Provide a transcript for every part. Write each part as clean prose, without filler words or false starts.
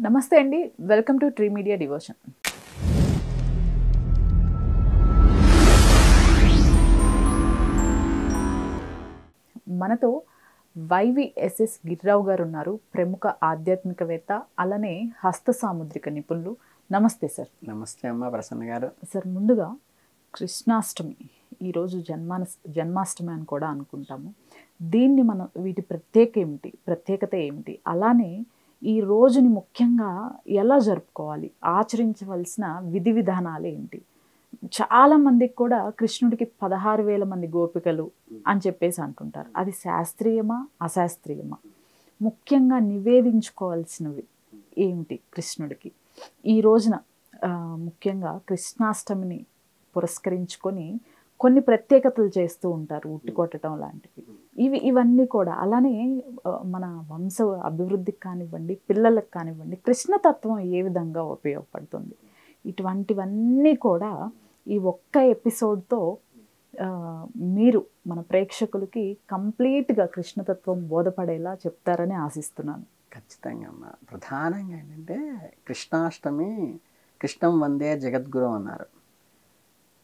నమస్తే అండి. Welcome to tree media devotion. మనతో వైవిఎస్ఎస్ గిరిరావు గారు ఉన్నారు. ప్రముఖ ఆధ్యాత్మికవేత్త, అలానే హస్త సాముద్రిక నిపుణులు. నమస్తే సార్. నమస్తే అమ్మ ప్రసన్న గారు. సార్, ముందుగా కృష్ణాష్టమి, ఈరోజు జన్మాష్టమి అని కూడా అనుకుంటాము. దీన్ని మనం వీటి ప్రత్యేకత ఏమిటి, అలానే ఈ రోజుని ముఖ్యంగా ఎలా జరుపుకోవాలి, ఆచరించవలసిన విధి విధానాలు ఏంటి? చాలా మందికి కూడా కృష్ణుడికి 16,000 మంది గోపికలు అని చెప్పేసి అంటుంటారు. అది శాస్త్రీయమా అశాస్త్రీయమా? ముఖ్యంగా నివేదించుకోవాల్సినవి ఏమిటి కృష్ణుడికి ఈ రోజున? ముఖ్యంగా కృష్ణాష్టమిని పురస్కరించుకొని కొన్ని ప్రత్యేకతలు చేస్తూ ఉంటారు, ఉట్టి కొట్టడం లాంటివి. ఇవన్నీ కూడా అలానే మన వంశ అభివృద్ధికి కానివ్వండి, పిల్లలకు కానివ్వండి, కృష్ణతత్వం ఏ విధంగా ఉపయోగపడుతుంది, ఇటువంటివన్నీ కూడా ఈ ఒక్క ఎపిసోడ్తో మీరు మన ప్రేక్షకులకి కంప్లీట్గా కృష్ణతత్వం బోధపడేలా చెప్తారని ఆశిస్తున్నాను. ఖచ్చితంగా అమ్మ. ప్రధానంగా ఏంటంటే కృష్ణాష్టమి, కృష్ణం వందే జగద్గురు అన్నారు.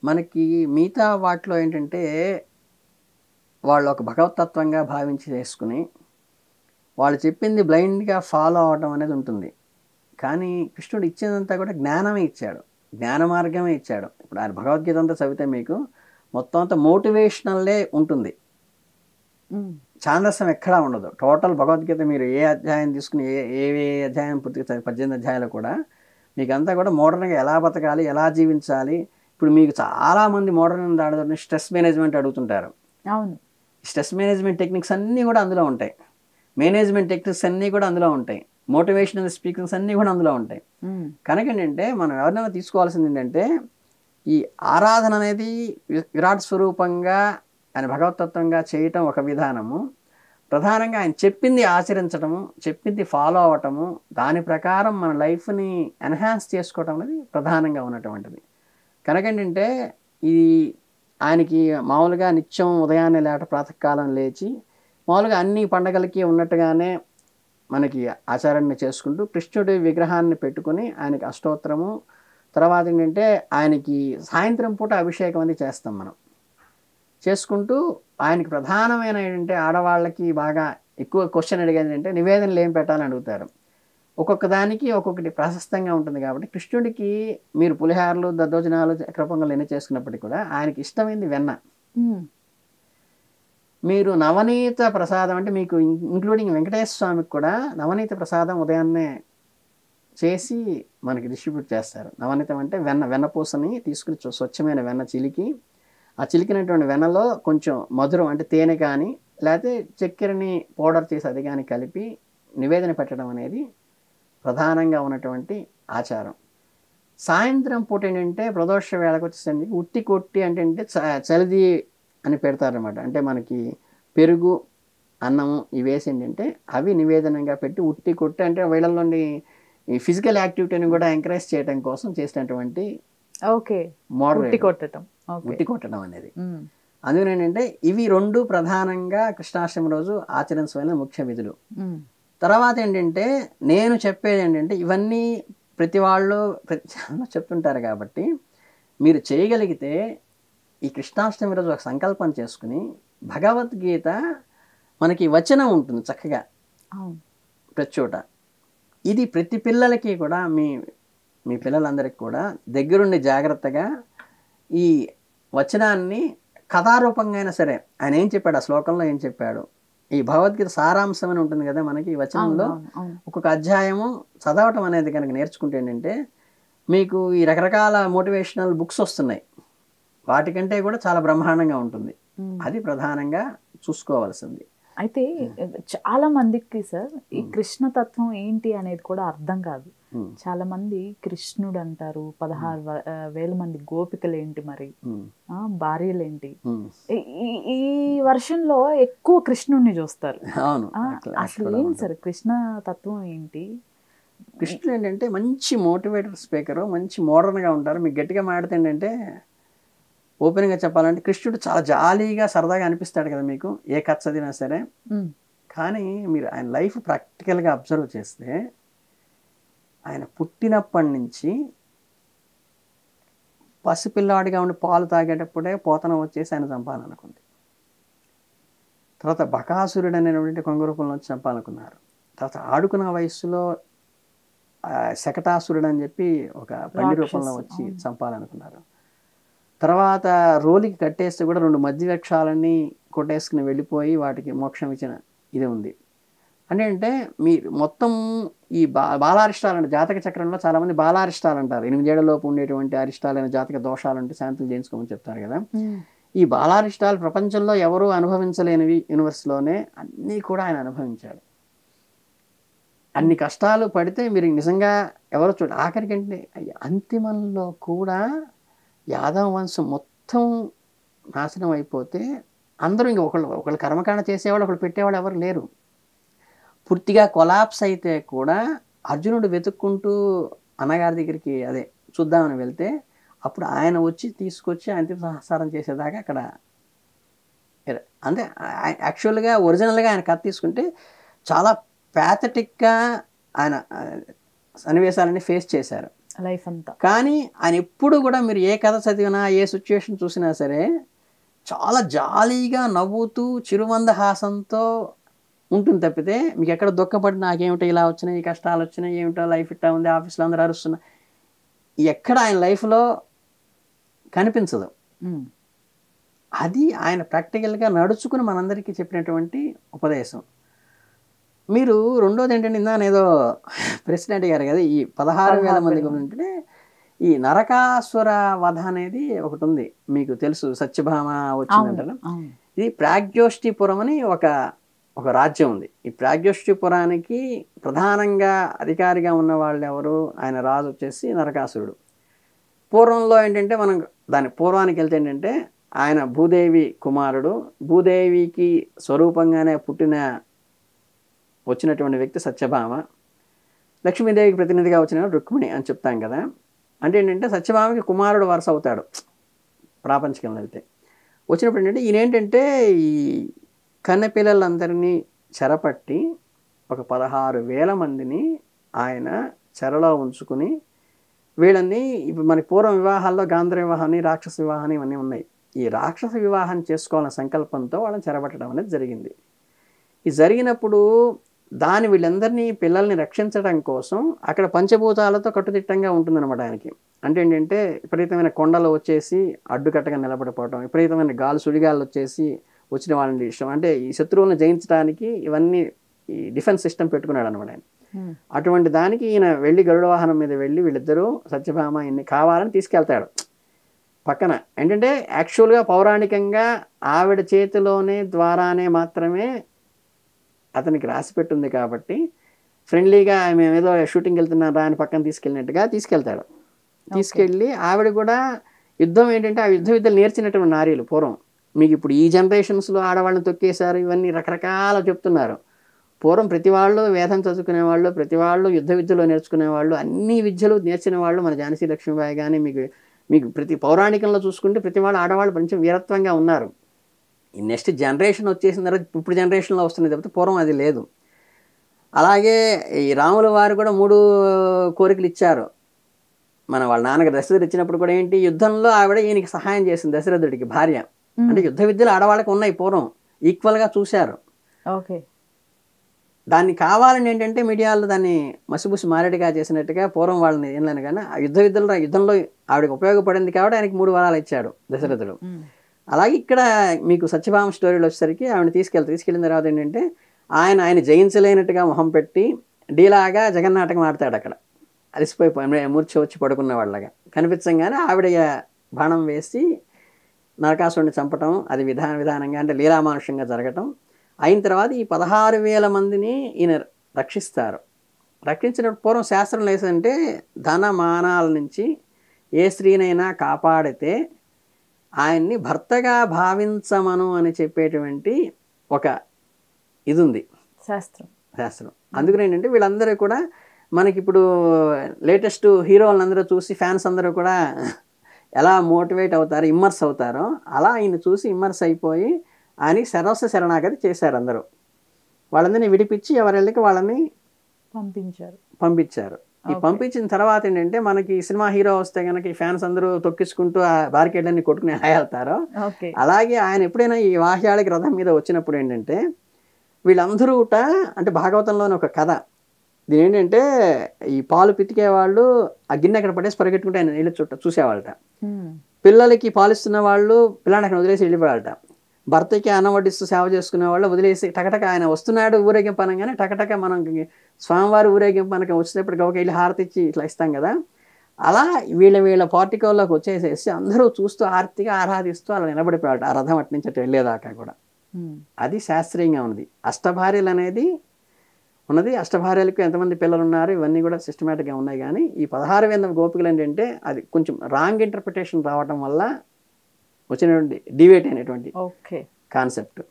మనకి మిగతా వాటిలో ఏంటంటే వాళ్ళు ఒక భగవతత్వంగా భావించి చేసుకుని వాళ్ళు చెప్పింది బ్లైండ్గా ఫాలో అవడం అనేది ఉంటుంది. కానీ కృష్ణుడు ఇచ్చేదంతా కూడా జ్ఞానమే ఇచ్చాడు, జ్ఞాన మార్గమే ఇచ్చాడు. ఇప్పుడు ఆయన భగవద్గీత అంతా చదివితే మీకు మొత్తం అంతా మోటివేషనల్లే ఉంటుంది, ఛాందస్యం ఎక్కడా ఉండదు. టోటల్ భగవద్గీత మీరు ఏ అధ్యాయం తీసుకుని ఏ అధ్యాయం పూర్తిగా 18 అధ్యాయాలు కూడా మీకు అంతా కూడా మోడర్న్గా ఎలా బతకాలి, ఎలా జీవించాలి. ఇప్పుడు మీకు చాలామంది మోడర్న్ దాడుతున్న స్ట్రెస్ మేనేజ్మెంట్ అడుగుతుంటారు. అవును, స్ట్రెస్ మేనేజ్మెంట్ టెక్నిక్స్ అన్నీ కూడా అందులో ఉంటాయి, మేనేజ్మెంట్ టెక్నిక్స్ అన్నీ కూడా అందులో ఉంటాయి, మోటివేషనల్ స్పీకింగ్స్ అన్నీ కూడా అందులో ఉంటాయి. కనుక ఏంటంటే మనం ఎవరినైనా తీసుకోవాల్సింది ఏంటంటే ఈ ఆరాధన అనేది విరాట్ స్వరూపంగా ఆయన భగవతత్వంగా చేయటం ఒక విధానము, ప్రధానంగా ఆయన చెప్పింది ఆచరించడము, చెప్పింది ఫాలో అవ్వటము, దాని ప్రకారం మన లైఫ్ని ఎన్హాన్స్ చేసుకోవటం అనేది ప్రధానంగా ఉన్నటువంటిది. కనుక ఏంటంటే ఇది ఆయనకి మామూలుగా నిత్యం ఉదయాన్నే ప్రాతకాలం లేచి మామూలుగా అన్ని పండగలకి ఉన్నట్టుగానే మనకి ఆచారాన్ని చేసుకుంటూ కృష్ణుడి విగ్రహాన్ని పెట్టుకుని ఆయనకి అష్టోత్తరము, తర్వాత ఏంటంటే ఆయనకి సాయంత్రం పూట అభిషేకం అనేది చేస్తాం మనం. చేసుకుంటూ ఆయనకి ప్రధానమైన ఏంటంటే ఆడవాళ్ళకి బాగా ఎక్కువ క్వశ్చన్ అడిగేది ఏంటంటే నివేదనలు ఏం పెట్టాలని అడుగుతారు. ఒక్కొక్క దానికి ఒక్కొక్కటి ప్రశస్తంగా ఉంటుంది. కాబట్టి కృష్ణుడికి మీరు పులిహారలు, దద్దోజనాలు, చక్కెర పొంగలు ఎన్ని చేసుకున్నప్పటికీ కూడా ఆయనకి ఇష్టమైంది వెన్న. మీరు నవనీత ప్రసాదం అంటే మీకు ఇంక్లూడింగ్ వెంకటేశ్వర స్వామికి కూడా నవనీత ప్రసాదం ఉదయాన్నే చేసి మనకి డిస్ట్రిబ్యూట్ చేస్తారు. నవనీతం అంటే వెన్నపూసని తీసుకుని స్వచ్ఛమైన వెన్న చిలికి, ఆ చిలికినటువంటి వెన్నలో కొంచెం మధురం అంటే తేనె కానీ లేకపోతే చక్కెరని పౌడర్ చేసి అది కానీ కలిపి నివేదన పెట్టడం అనేది ప్రధానంగా ఉన్నటువంటి ఆచారం. సాయంత్రం పూట ఏంటంటే ప్రదోష వేళకు వచ్చేసరికి ఉట్టి కొట్టి అంటే చలిది అని పెడతారనమాట. అంటే మనకి పెరుగు, అన్నము ఇవి వేసి ఏంటంటే అవి నివేదనంగా పెట్టి ఉట్టి కొట్టి అంటే వీళ్ళలోని ఈ ఫిజికల్ యాక్టివిటీని కూడా ఎంకరేజ్ చేయడం కోసం చేసినటువంటి ఉట్టి కొట్టడం అనేది. అందుకని ఏంటంటే ఇవి రెండు ప్రధానంగా కృష్ణాష్టమి రోజు ఆచరించవలసిన ముఖ్య విధులు. తర్వాత ఏంటంటే నేను చెప్పేది ఏంటంటే ఇవన్నీ ప్రతి వాళ్ళు చెప్తుంటారు. కాబట్టి మీరు చేయగలిగితే ఈ కృష్ణాష్టమి రోజు ఒక సంకల్పం చేసుకుని భగవద్గీత మనకి వచనం ఉంటుంది చక్కగా ప్రతి చోట. ఇది ప్రతి పిల్లలకి కూడా మీ పిల్లలందరికీ కూడా దగ్గరుండి జాగ్రత్తగా ఈ వచనాన్ని కథారూపంగా అయినా సరే ఆయన ఏం చెప్పాడు, ఆ శ్లోకంలో ఏం చెప్పాడు, ఈ భగవద్గీత సారాంశం అని ఉంటుంది కదా మనకి ఈ వచనంలో. ఒక్కొక్క అధ్యాయము చదవటం అనేది కనుక నేర్చుకుంటే ఏంటంటే మీకు ఈ రకరకాల మోటివేషనల్ బుక్స్ వస్తున్నాయి, వాటికంటే కూడా చాలా బ్రహ్మాండంగా ఉంటుంది. అది ప్రధానంగా చూసుకోవాల్సింది. అయితే చాలా మందికి సార్ ఈ కృష్ణతత్వం ఏంటి అనేది కూడా అర్థం కాదు. చాలా మంది కృష్ణుడు అంటారు, 16,000 మంది గోపికలు ఏంటి, మరి భార్యలేంటి, ఈ వర్షంలో ఎక్కువ కృష్ణుడిని చూస్తారు. అసలు ఏం సార్ కృష్ణ తత్వం ఏంటి? కృష్ణుడు ఏంటంటే మంచి మోటివేటర్ స్పీకరు, మంచి మోడర్న్గా ఉంటారు. మీకు గట్టిగా మాట్లాడితే ఏంటంటే ఓపెన్గా చెప్పాలంటే కృష్ణుడు చాలా జాలీగా సరదాగా అనిపిస్తాడు కదా మీకు, ఏ కథ చదివినా సరే. కానీ మీరు ఆయన లైఫ్ ప్రాక్టికల్గా అబ్జర్వ్ చేస్తే ఆయన పుట్టినప్పటి నుంచి పసిపిల్లాడిగా ఉండి పాలు తాగేటప్పుడే పోతన వచ్చేసి ఆయన చంపాలనుకుంది. తర్వాత బకాసురుడు అనేటువంటి కొంగ రూపంలో వచ్చి చంపాలనుకున్నారు. తర్వాత ఆడుకున్న వయస్సులో శకటాసురుడు అని చెప్పి ఒక పండి రూపంలో వచ్చి చంపాలనుకున్నారు. తర్వాత రోలికి కట్టేస్తే కూడా 2 మధ్య వృక్షాలన్నీ కొట్టేసుకుని వెళ్ళిపోయి వాటికి మోక్షం ఇచ్చిన ఇది ఉంది. అంటే మీరు మొత్తం ఈ బాలారిష్టాలు అంటే జాతక చక్రంలో చాలామంది బాలారిష్టాలు అంటారు. 8 ఏళ్లలోపు ఉండేటువంటి అరిష్టాలైన జాతక దోషాలు అంటే శాంతులు చేయించుకోమని చెప్తారు కదా. ఈ బాలారిష్టాలు ప్రపంచంలో ఎవరూ అనుభవించలేనివి యూనివర్స్లోనే అన్నీ కూడా ఆయన అనుభవించాడు. అన్ని కష్టాలు పడితే మీరు నిజంగా ఎవరో ఆఖరికంటే అంతిమంలో కూడా యాదవ వంశం మొత్తం నాశనం అయిపోతే అందరూ ఇంక ఒకళ్ళు కర్మకాండ చేసేవాళ్ళు ఒకళ్ళు పెట్టేవాళ్ళు ఎవరు లేరు. పూర్తిగా కొలాప్స్ అయితే కూడా అర్జునుడు వెతుక్కుంటూ అన్నగారి దగ్గరికి అదే చూద్దామని వెళ్తే అప్పుడు ఆయన వచ్చి తీసుకొచ్చి అంతిమ సంహారం చేసేదాకా అక్కడ అంటే యాక్చువల్గా ఒరిజినల్గా ఆయన కథ తీసుకుంటే చాలా ప్యాథటిక్గా ఆయన సన్నివేశాలని ఫేస్ చేశారు లైఫ్ అంతా. కానీ ఆయన ఎప్పుడు కూడా మీరు ఏ కథ చదివినా ఏ సిచ్యువేషన్ చూసినా సరే చాలా జాలీగా నవ్వుతూ చిరుమందహాసంతో ఉంటుంది తప్పితే మీకు ఎక్కడ దుఃఖపడి నాకేమిటో ఇలా వచ్చినాయి, ఈ కష్టాలు వచ్చినాయి, ఏమిటో లైఫ్ ఇట్టా ఉంది, ఆఫీస్లో అందరూ అరుస్తున్నా, ఎక్కడ ఆయన లైఫ్లో కనిపించదు. అది ఆయన ప్రాక్టికల్గా నడుచుకుని మనందరికీ చెప్పినటువంటి ఉపదేశం. మీరు రెండోది ఏంటంటే ఇందా ఏదో ప్రెసిడెంట్ గారు కదా ఈ 16,000 మంది గురించి ఈ నరకాసుర వధ అనేది ఒకటి ఉంది, మీకు తెలుసు, సత్యభామ వచ్చిందంటారు. ఇది ప్రాగ్యోష్టిపురం అని ఒక రాజ్యం ఉంది. ఈ ప్రాగ్యోష్టిపురానికి ప్రధానంగా అధికారిగా ఉన్న వాళ్ళు ఎవరు, ఆయన రాజు వచ్చేసి నరకాసురుడు. పూర్వంలో ఏంటంటే మనం దాని పూర్వానికి వెళ్తే ఏంటంటే ఆయన భూదేవి కుమారుడు, భూదేవికి స్వరూపంగానే వచ్చినటువంటి వ్యక్తి సత్యభామ, లక్ష్మీదేవికి ప్రతినిధిగా వచ్చిన రుక్మిణి అని చెప్తాం కదా. అంటే ఏంటంటే సత్యభామకి కుమారుడు వరుస అవుతాడు ప్రాపంచికంలో వెళ్తే. వచ్చినప్పుడు ఏంటంటే ఈయనేంటంటే ఈ కన్నెపిల్లలందరినీ చెరపట్టి ఒక 16,000 మందిని ఆయన చెరలో ఉంచుకుని వీళ్ళని ఇప్పుడు మన పూర్వం వివాహాల్లో గాంధర్వ వివాహాన్ని, రాక్షస వివాహాన్ని ఇవన్నీ ఉన్నాయి. ఈ రాక్షస వివాహం చేసుకోవాలన్న సంకల్పంతో వాళ్ళని చెరబట్టడం అనేది జరిగింది. ఇది జరిగినప్పుడు వీళ్ళందరినీ పిల్లల్ని రక్షించడం కోసం అక్కడ పంచభూతాలతో కట్టుదిట్టంగా ఉంటుందన్నమాట ఆయనకి. అంటే ఏంటంటే విపరీతమైన కొండలు వచ్చేసి అడ్డుకట్టగా నిలబడిపోవడం, విపరీతమైన సుడిగాలు వచ్చేసి వచ్చిన వాళ్ళని ఇష్టం అంటే ఈ శత్రువులను జయించడానికి ఇవన్నీ ఈ డిఫెన్స్ సిస్టమ్ పెట్టుకున్నాడు అనమాట ఆయన. అటువంటి దానికి ఈయన వెళ్ళి గరుడ వాహనం మీద వెళ్ళి వీళ్ళిద్దరూ సత్యభామ ఇన్ని కావాలని తీసుకెళ్తాడు. పక్కన ఏంటంటే యాక్చువల్గా పౌరాణికంగా ఆవిడ చేతిలోనే ద్వారానే మాత్రమే అతనికి రాసి పెట్టుంది కాబట్టి ఫ్రెండ్లీగా మేము ఏదో షూటింగ్కి వెళ్తున్నారా అని పక్కన తీసుకెళ్ళినట్టుగా తీసుకెళ్తాడు. తీసుకెళ్ళి ఆవిడ కూడా యుద్ధం ఏంటంటే ఆ యుద్ధ విద్యలు నేర్చినటువంటి నారీలు పూర్వం. మీకు ఇప్పుడు ఈ జనరేషన్స్లో ఆడవాళ్ళని తొక్కేశారు, ఇవన్నీ రకరకాల చెప్తున్నారు. పూర్వం ప్రతి వాళ్ళు వేదం చదువుకునేవాళ్ళు, ప్రతి వాళ్ళు యుద్ధ విద్యలో నేర్చుకునేవాళ్ళు, అన్ని విద్యలు నేర్చిన వాళ్ళు మన ఝాన్సీ లక్ష్మీబాయి కానీ మీకు ప్రతి పౌరాణికంలో చూసుకుంటే ప్రతి వాళ్ళు ఆడవాళ్ళు కొంచెం వీరత్వంగా ఉన్నారు. ఈ నెక్స్ట్ జనరేషన్ వచ్చేసిన తర్వాత ఇప్పుడు జనరేషన్లో వస్తుంది తప్పితే పూర్వం అది లేదు. అలాగే ఈ రాముల వారు కూడా 3 కోరికలు ఇచ్చారు. వాళ్ళ నాన్నగారు దశరథుడు ఇచ్చినప్పుడు కూడా ఏంటి యుద్ధంలో ఆవిడ ఈయనకి సహాయం చేసింది, దశరథుడికి భార్య. అంటే యుద్ధ విద్యలు ఆడవాళ్ళకి ఉన్నాయి పూర్వం, ఈక్వల్గా చూశారు. ఓకే, దాన్ని కావాలని ఏంటంటే మీడియాలో దాన్ని మసిబుసి మారేడుగా చేసినట్టుగా పూర్వం వాళ్ళని ఏం లేను కానీ ఆ యుద్ధంలో ఆవిడకి ఉపయోగపడింది కాబట్టి ఆయనకి 3 వరాలు ఇచ్చాడు దశరథుడు. అలాగే ఇక్కడ మీకు సత్యభామ స్టోరీలో వచ్చేసరికి ఆవిడ తీసుకెళ్ళిన తర్వాత ఏంటంటే ఆయన జయించలేనట్టుగా మొహం పెట్టి డీలాగా జగన్నాటకం ఆడతాడు. అక్కడ అలసిపోయి మూర్ఛ వచ్చి పడుకున్న వాళ్ళగా కనిపించగానే ఆవిడ బాణం వేసి నరకాసురుడిని చంపటం, అది విధానంగా అంటే లీలామానుషంగా జరగటం అయిన తర్వాత ఈ 16,000 మందిని ఈయన రక్షిస్తారు. రక్షించినప్పుడు పూర్వం శాస్త్రం లేదంటే ధన మానాల నుంచి ఏ స్త్రీనైనా కాపాడితే ఆయన్ని భర్తగా భావించమను అని చెప్పేటువంటి ఒక ఇది ఉంది శాస్త్రం. అందుకని ఏంటంటే వీళ్ళందరూ కూడా మనకి ఇప్పుడు లేటెస్ట్ హీరోలందరూ చూసి ఫ్యాన్స్ అందరూ కూడా ఎలా మోటివేట్ అవుతారో, ఇమ్మర్స్ అవుతారో అలా ఆయన చూసి ఇమ్మర్స్ అయిపోయి ఆయనకి సర్వస్వ శరణాగతి చేశారు. అందరూ వాళ్ళందరినీ విడిపించి ఎవరెళ్ళకి వాళ్ళని పంపించారు. ఈ పంపించిన తర్వాత ఏంటంటే మనకి సినిమా హీరో వస్తే కనుక ఈ ఫ్యాన్స్ అందరూ తొక్కించుకుంటూ ఆ బారికేడ్లన్నీ కొట్టుకుని వెళ్తారో అలాగే ఆయన ఎప్పుడైనా ఈ వాహ్యాళికి రథం మీద వచ్చినప్పుడు ఏంటంటే వీళ్ళందరూ అంటే భాగవతంలోని ఒక కథ దీని ఏంటంటే ఈ పాలు పితికే వాళ్ళు ఆ గిన్నె అక్కడ పడేసి పరిగెట్టుకుంటే ఆయన నీళ్ళు చూసేవాళ్ళట. పిల్లలకి పాలిస్తున్న వాళ్ళు పిల్లని అక్కడ వదిలేసి వెళ్ళిపోయాలట. భర్తకి అన్నం వడ్డిస్తూ సేవ చేసుకునే వాళ్ళు వదిలేసి టకటక ఆయన వస్తున్నాడు ఊరేగింపు అనగానే టకటక మనం స్వామివారి ఊరేగింపు మనకి వచ్చేటప్పుడు గొప్ప వెళ్ళి హారతి ఇచ్చి ఇట్లా ఇస్తాం కదా, అలా వీళ్ళ పార్టికల్లోకి వచ్చేసేసి అందరూ చూస్తూ ఆర్తిగా ఆరాధిస్తూ అలా నిలబడిపోయాడు ఆ రథం అటు నుంచి అటు వెళ్ళేదాకా కూడా. అది శాస్త్రీయంగా ఉన్నది. అష్టభార్యలు అనేది ఉన్నది. అష్టభార్యలకు ఎంతమంది పిల్లలు ఉన్నారు ఇవన్నీ కూడా సిస్టమేటిక్గా ఉన్నాయి. కానీ ఈ 16,000 గోపికలు ఏంటంటే అది కొంచెం రాంగ్ ఇంటర్ప్రిటేషన్ రావటం వల్ల వచ్చినటువంటి డివేట్ అయినటువంటి కాన్సెప్ట్.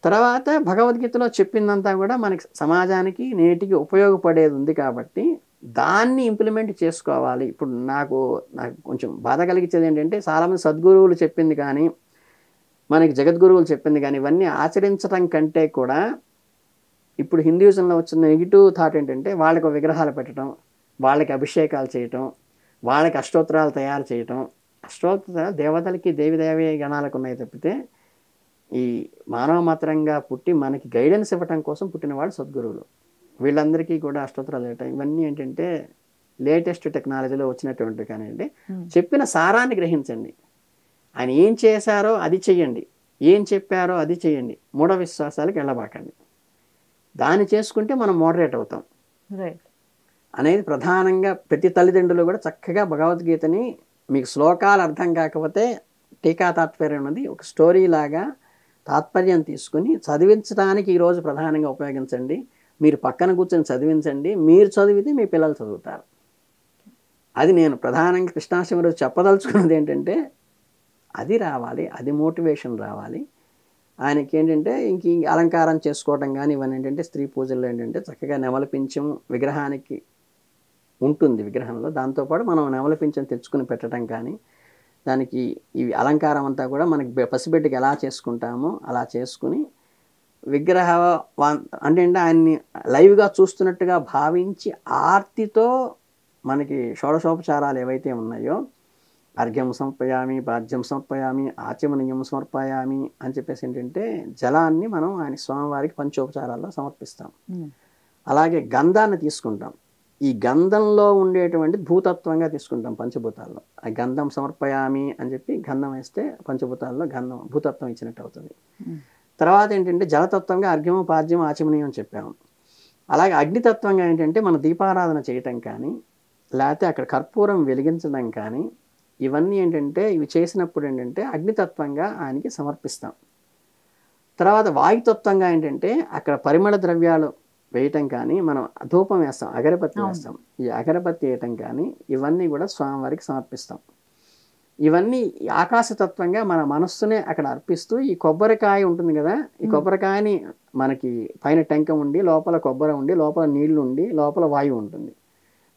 తర్వాత భగవద్గీతలో చెప్పిందంతా కూడా మనకి సమాజానికి నేటికి ఉపయోగపడేది ఉంది కాబట్టి దాన్ని ఇంప్లిమెంట్ చేసుకోవాలి. ఇప్పుడు నాకు కొంచెం బాధ కలిగించేది ఏంటంటే చాలామంది సద్గురువులు చెప్పింది కానీ మనకి జగద్గురువులు చెప్పింది కానీ ఇవన్నీ ఆచరించడం కంటే కూడా ఇప్పుడు హిందూయిజంలో వచ్చిన నెగిటివ్ థాట్ ఏంటంటే వాళ్ళకి విగ్రహాలు పెట్టడం, వాళ్ళకి అభిషేకాలు చేయటం, వాళ్ళకి అష్టోత్తరాలు తయారు చేయటం. అష్టోత్తరాలు దేవతలకి దేవి గణాలకు ఉన్నాయి తప్పితే ఈ మానవ మాత్రంగా పుట్టి మనకి గైడెన్స్ ఇవ్వటం కోసం పుట్టిన వాళ్ళు సద్గురువులు. వీళ్ళందరికీ కూడా అష్టోత్తరాలు చేయటం ఇవన్నీ ఏంటంటే లేటెస్ట్ టెక్నాలజీలో వచ్చినటువంటి కానివ్వండి. చెప్పిన సారాన్ని గ్రహించండి. ఆయన ఏం చేశారో అది చెయ్యండి, ఏం చెప్పారో అది చెయ్యండి, మూఢ విశ్వాసాలకు వెళ్ళబాకండి. దాన్ని చేసుకుంటే మనం మోడరేట్ అవుతాం అనేది ప్రధానంగా ప్రతి తల్లిదండ్రులు కూడా చక్కగా భగవద్గీతని మీకు శ్లోకాలు అర్థం కాకపోతే టీకా తాత్పర్యం ఉన్నది ఒక స్టోరీ లాగా తాత్పర్యం తీసుకుని చదివించడానికి ఈరోజు ప్రధానంగా ఉపయోగించండి. మీరు పక్కన కూర్చొని చదివించండి. మీరు చదివితే మీ పిల్లలు చదువుతారు. అది నేను ప్రధానంగా కృష్ణాష్టమి రోజు చెప్పదలుచుకున్నది ఏంటంటే అది రావాలి, అది మోటివేషన్ రావాలి. ఆయనకి ఏంటంటే ఇంక అలంకారం చేసుకోవడం కానీ ఇవన్నీ ఏంటంటే స్త్రీ పూజల్లో ఏంటంటే చక్కగా నెమలి పింఛం విగ్రహానికి ఉంటుంది విగ్రహంలో. దాంతోపాటు మనం నెమలి పింఛం తెచ్చుకుని పెట్టడం కానీ దానికి ఈ అలంకారం అంతా కూడా మనకి పసిబిడ్డకి ఎలా చేసుకుంటామో అలా చేసుకుని విగ్రహ అంటే ఆయన్ని లైవ్గా చూస్తున్నట్టుగా భావించి ఆర్తితో మనకి షోడశోపచారాలు ఏవైతే ఉన్నాయో అర్ఘ్యం సమర్పయామి, పాద్యం సమర్పయామి, ఆచమనీయం సమర్పయామి అని చెప్పేసి ఏంటంటే జలాన్ని మనం ఆయన స్వామివారికి పంచోపచారాల్లో సమర్పిస్తాం. అలాగే గంధాన్ని తీసుకుంటాం. ఈ గంధంలో ఉండేటువంటి భూతత్వంగా తీసుకుంటాం పంచభూతాల్లో. ఆ గంధం సమర్పయామి అని చెప్పి గంధం వేస్తే పంచభూతాల్లో గంధం భూతత్వం ఇచ్చినట్టు అవుతుంది. తర్వాత ఏంటంటే జలతత్వంగా అర్ఘ్యము, పాద్యం, ఆచమనీయం అని చెప్పాము. అలాగే అగ్నితత్వంగా ఏంటంటే మన దీపారాధన చేయటం కానీ లేకపోతే అక్కడ కర్పూరం వెలిగించడం కానీ ఇవన్నీ ఏంటంటే ఇవి చేసినప్పుడు ఏంటంటే అగ్నితత్వంగా ఆయనకి సమర్పిస్తాం. తర్వాత వాయుతత్వంగా ఏంటంటే అక్కడ పరిమళ ద్రవ్యాలు వేయటం కానీ మనం ధూపం వేస్తాం, అగరబత్తి వేస్తాం. ఈ అగరబత్తి వేయటం కానీ ఇవన్నీ కూడా స్వామివారికి సమర్పిస్తాం. ఇవన్నీ ఆకాశతత్వంగా మన మనస్సునే అక్కడ అర్పిస్తూ ఈ కొబ్బరికాయ ఉంటుంది కదా, ఈ కొబ్బరికాయని మనకి పైన టెంక ఉండి లోపల కొబ్బరి ఉండి లోపల నీళ్లు ఉండి లోపల వాయువు ఉంటుంది.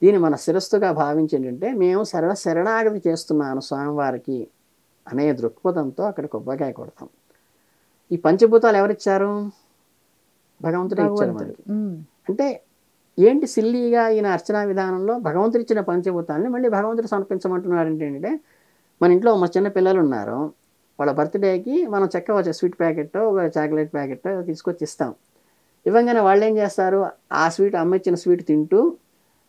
దీన్ని మన శిరస్సుగా భావించి ఏంటంటే మేము శరణాగతి చేస్తున్నాను స్వామివారికి అనే దృక్పథంతో అక్కడ కొబ్బరికాయ కొడతాం. ఈ పంచభూతాలు ఎవరిచ్చారు? భగవంతుడే ఇచ్చారు మనకి. అంటే ఏంటి సిల్లీగా ఈయన అర్చనా విధానంలో భగవంతుడు ఇచ్చిన పంచభూతాలని మళ్ళీ భగవంతుడు సమర్పించమంటున్నారు. ఏంటంటే మన ఇంట్లో మా చిన్న పిల్లలు ఉన్నారు, వాళ్ళ బర్త్డేకి మనం చక్కగా స్వీట్ ప్యాకెట్ ఒక చాక్లెట్ ప్యాకెట్ తీసుకొచ్చి ఇస్తాం. ఇవ్వగానే వాళ్ళు ఏం చేస్తారు, ఆ స్వీట్ అమ్మ ఇచ్చిన స్వీట్ తింటూ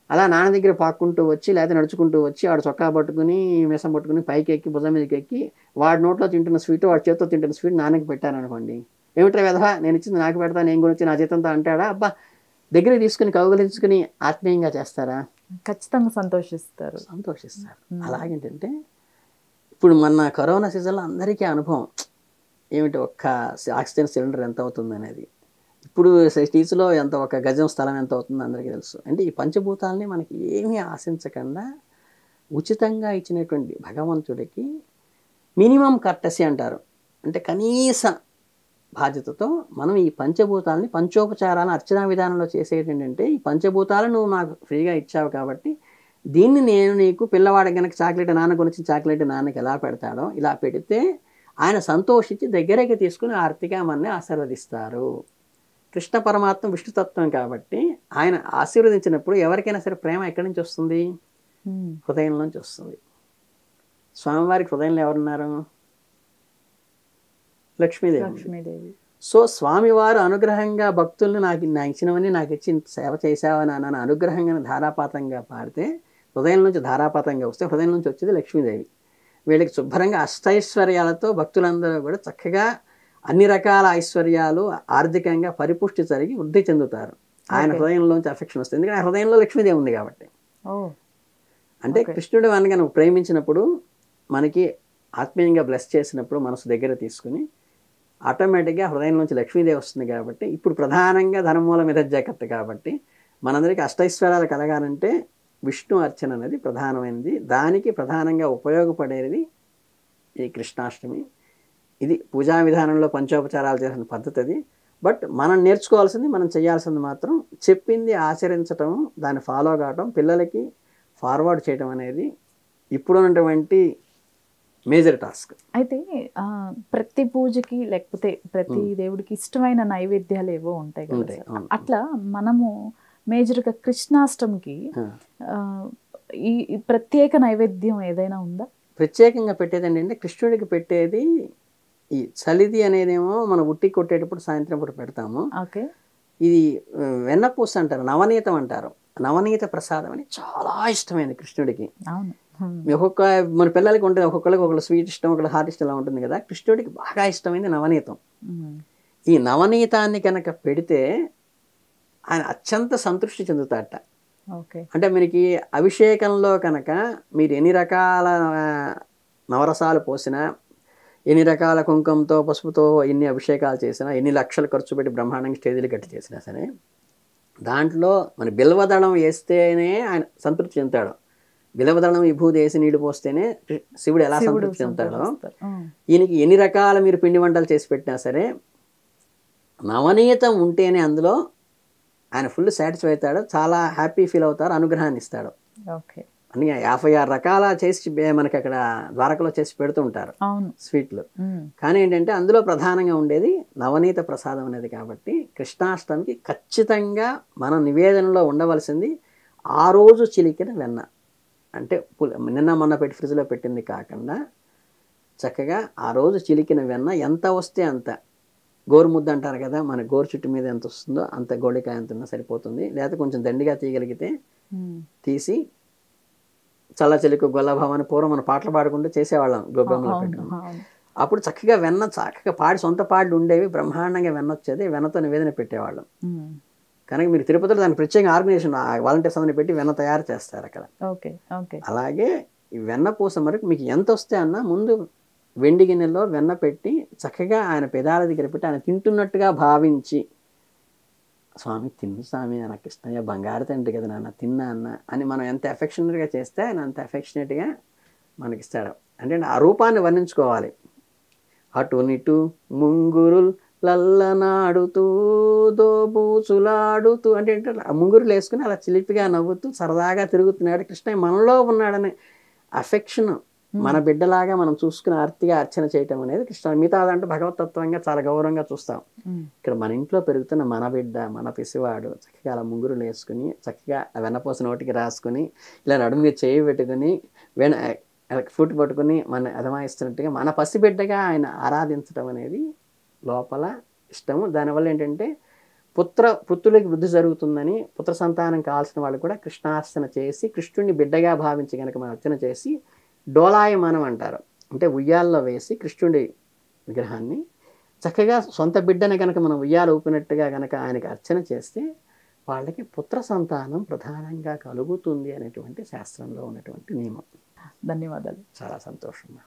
అలా నాన్న దగ్గర పాక్కుంటూ వచ్చి లేకపోతే నడుచుకుంటూ వచ్చి వాడు చొక్కా పట్టుకుని మిసం పట్టుకుని పైకి ఎక్కి భుజం మీదకి ఎక్కి వాడి నోట్లో తింటున్న స్వీట్ వాడి చేతితో తింటున్న స్వీట్ నాన్నకి పెట్టారనుకోండి, ఏమిట్రా వెధవా నేను ఇచ్చింది నాకు పెడతా నేను గురించి నా జీతంతో అంటాడా? అబ్బా దగ్గరికి తీసుకుని కౌగలించుకుని ఆత్మీయంగా చేస్తారా? ఖచ్చితంగా సంతోషిస్తారు. అలాగేంటంటే ఇప్పుడు మన కరోనా సీజన్లో అందరికీ అనుభవం ఏమిటి, ఒక్క ఆక్సిజన్ సిలిండర్ ఎంత అవుతుంది అనేది. ఇప్పుడు సిటీస్లో ఎంత ఒక గజం స్థలం ఎంత అవుతుందో అందరికీ తెలుసు. అంటే ఈ పంచభూతాలని మనకి ఏమీ ఆశించకుండా ఉచితంగా ఇచ్చినటువంటి భగవంతుడికి మినిమం కర్టసీ అంటారు. అంటే కనీస బాధ్యతతో మనం ఈ పంచభూతాలని పంచోపచారాలను అర్చనా విధానంలో చేసేది ఏంటంటే ఈ పంచభూతాలు నువ్వు నాకు ఫ్రీగా ఇచ్చావు కాబట్టి దీన్ని నేను నీకు పిల్లవాడికి కనుక చాక్లెట్ నాన్న కొనిచ్చిన చాక్లెట్ నాన్నకి ఎలా పెడతాడో ఇలా పెడితే ఆయన సంతోషించి దగ్గరికి తీసుకుని ఆర్తిగా మనని ఆశీర్వదిస్తారు. కృష్ణ పరమాత్మ విష్ణుతత్వం కాబట్టి ఆయన ఆశీర్వదించినప్పుడు ఎవరికైనా సరే ప్రేమ ఎక్కడి నుంచి వస్తుంది? హృదయం నుంచి వస్తుంది. స్వామివారికి హృదయంలో ఎవరున్నారు? లక్ష్మీదేవి. సో స్వామివారు అనుగ్రహంగా భక్తుల్ని నా ఇచ్చినవన్నీ నాకు ఇచ్చి సేవ చేసావని అన్న అనుగ్రహంగా ధారాపాతంగా పాడితే హృదయం నుంచి ధారాపాతంగా వస్తే హృదయం నుంచి వచ్చేది లక్ష్మీదేవి. వీళ్ళకి శుభ్రంగా అష్టైశ్వర్యాలతో భక్తులందరూ కూడా చక్కగా అన్ని రకాల ఐశ్వర్యాలు ఆర్థికంగా పరిపుష్టి జరిగి వృద్ధి చెందుతారు. ఆయన హృదయంలోంచి అఫెక్షన్ వస్తుంది. ఎందుకంటే ఆ హృదయంలో లక్ష్మీదేవి ఉంది కాబట్టి. అంటే కృష్ణుడు అనగా నువ్వు ప్రేమించినప్పుడు మనకి ఆత్మీయంగా బ్లెస్ చేసినప్పుడు మనసు దగ్గర తీసుకుని ఆటోమేటిక్గా హృదయం నుంచి లక్ష్మీదేవి వస్తుంది కాబట్టి ఇప్పుడు ప్రధానంగా ధనమూల మిథజ్జాకర్త కాబట్టి మనందరికీ అష్టైశ్వర్యాలు కలగాలంటే విష్ణు అర్చన అనేది ప్రధానమైనది. దానికి ప్రధానంగా ఉపయోగపడేది ఈ కృష్ణాష్టమి. ఇది పూజా విధానంలో పంచోపచారాలు చేసిన పద్ధతి అది. బట్ మనం నేర్చుకోవాల్సింది, మనం చేయాల్సింది మాత్రం చెప్పింది ఆచరించటం, దాన్ని ఫాలో కావటం, పిల్లలకి ఫార్వర్డ్ చేయడం అనేది ఇప్పుడున్నటువంటి మేజర్ టాస్క్. అయితే ప్రతి పూజకి లేకపోతే ప్రతి దేవుడికి ఇష్టమైన నైవేద్యాలు ఏవో ఉంటాయి కదా, అట్లా మనము మేజర్గా కృష్ణాష్టమికి ఈ ప్రత్యేక నైవేద్యం ఏదైనా ఉందా? ప్రత్యేకంగా పెట్టేది ఏంటంటే కృష్ణుడికి పెట్టేది ఈ చలిది అనేదేమో మనం ఉట్టి కొట్టేటప్పుడు సాయంత్రం పూట పెడతాము. ఇది వెన్నపూస అంటారు, నవనీతం అంటారు. నవనీత ప్రసాదం అని చాలా ఇష్టమైంది కృష్ణుడికి. ఒక్కొక్క మన పిల్లలకి ఉంటుంది, ఒక్కొక్కరికి ఒకళ్ళు స్వీట్ ఇష్టం, ఒకళ్ళు హాట్ ఇష్టం, ఇలా ఉంటుంది కదా. కృష్ణుడికి బాగా ఇష్టమైంది నవనీతం. ఈ నవనీతాన్ని కనుక పెడితే ఆయన అత్యంత సంతృష్టి చెందుతాడట. అంటే మనకి అభిషేకంలో కనుక మీరు ఎన్ని రకాల నవరసాలు పోసినా, ఎన్ని రకాల కుంకుమతో పసుపుతో ఎన్ని అభిషేకాలు చేసినా, ఎన్ని లక్షలు ఖర్చు పెట్టి బ్రహ్మాండంగా స్టేజీలు కట్టి చేసినా సరే దాంట్లో మన బిల్వదళం వేస్తేనే ఆయన సంతృప్తి చెందుతాడు. బిల్వదళం విభూది వేసి నీళ్లు పోస్తేనే శివుడు ఎలా సంతృప్తి చెందుతాడో, ఈయనకి ఎన్ని రకాల మీరు పిండి వంటలు చేసి పెట్టినా సరే నవనీతం ఉంటేనే అందులో ఆయన ఫుల్ సాటిస్ఫై అవుతాడు, చాలా హ్యాపీ ఫీల్ అవుతారు, అనుగ్రహాన్ని ఇస్తాడు. అని 56 రకాల చేసి మనకి అక్కడ ద్వారకలో చేసి పెడుతూ ఉంటారు స్వీట్లు. కానీ ఏంటంటే అందులో ప్రధానంగా ఉండేది నవనీత ప్రసాదం అనేది. కాబట్టి కృష్ణాష్టమికి ఖచ్చితంగా మన నివేదనలో ఉండవలసింది ఆ రోజు చిలికిన వెన్న. అంటే నిన్న మొన్న పెట్టి ఫ్రిడ్జ్లో పెట్టింది కాకుండా చక్కగా ఆ రోజు చిలికిన వెన్న ఎంత వస్తే అంత. గోరుముద్ద అంటారు కదా, మన గోరు చుట్టు మీద ఎంత వస్తుందో అంత గోళికాయ ఎంత ఉన్నా సరిపోతుంది. లేకపోతే కొంచెం దండిగా తీయగలిగితే తీసి చల్ల చెలికి గొల్లభావం అని పూర్వం మన పాటలు పాడుకుంటూ చేసేవాళ్ళం గొబ్బెమ్మలో పెట్టుకుని. అప్పుడు చక్కగా వెన్న చక్కగా పాడి సొంత పాటలు ఉండేవి, బ్రహ్మాండంగా వెన్న వచ్చేది, వెన్నతో నివేదన పెట్టేవాళ్ళం. కనుక మీరు తిరుపతిలో దాని ప్రత్యేక ఆర్గనైజేషన్ వాలంటీర్స్ అందరిని పెట్టి వెన్న తయారు చేస్తారు అక్కడ. అలాగే ఈ వెన్న పూస వరకు మీకు ఎంత వస్తే అన్నా ముందు వెండి గిన్నెలో వెన్న పెట్టి చక్కగా ఆయన పెదాల దగ్గర పెట్టి ఆయన తింటున్నట్టుగా భావించి, స్వామి తిన్ను స్వామి, నాకు ఇష్టంగా బంగారు తండ్రి కదా నాన్న, తిన్నా అన్న అని మనం ఎంత ఎఫెక్షనేట్గా చేస్తే ఆయన అంత ఎఫెక్షనేట్గా మనకిస్తాడు. అంటే ఆ రూపాన్ని వర్ణించుకోవాలి. అటు నిటు ముంగురుల్ లల్లనాడుతూ దోబూచులాడుతూ అంటే ముంగురులు వేసుకుని అలా చిలిపిగా నవ్వుతూ సరదాగా తిరుగుతున్నాడు కృష్ణ, మనలో ఉన్నాడని అఫెక్షన్ మన బిడ్డలాగా మనం చూసుకుని ఆర్తిగా అర్చన చేయటం అనేది కృష్ణ. మిగతా అదంటే భగవతత్వంగా చాలా గౌరవంగా చూస్తాం. ఇక్కడ మన ఇంట్లో పెరుగుతున్న మన బిడ్డ, మన పిసివాడు చక్కగా అలా ముంగురులు వేసుకుని చక్కగా వెన్నపూస నోటికి రాసుకుని ఇలా నడుము మీద చేయి పెట్టుకుని ఫుట్ పట్టుకుని మన అదమాయిస్తున్నట్టుగా మన పసిబిడ్డగా ఆయన ఆరాధించడం అనేది లోపల ఇష్టము. దానివల్ల ఏంటంటే పుత్రులకి వృద్ధి జరుగుతుందని, పుత్ర సంతానం కావాల్సిన వాళ్ళు కూడా కృష్ణార్చన చేసి కృష్ణుడిని బిడ్డగా భావించి కనుక మనం అర్చన చేసి డోలాయమానం అంటారు, అంటే ఉయ్యాల్లో వేసి కృష్ణుడి విగ్రహాన్ని చక్కగా సొంత బిడ్డని కనుక మనం ఉయ్యాలు ఊపినట్టుగా కనుక ఆయనకి అర్చన చేస్తే వాళ్ళకి పుత్ర సంతానం ప్రధానంగా కలుగుతుంది అనేటువంటి శాస్త్రంలో ఉన్నటువంటి నియమం. ధన్యవాదాలు. చాలా సంతోషం.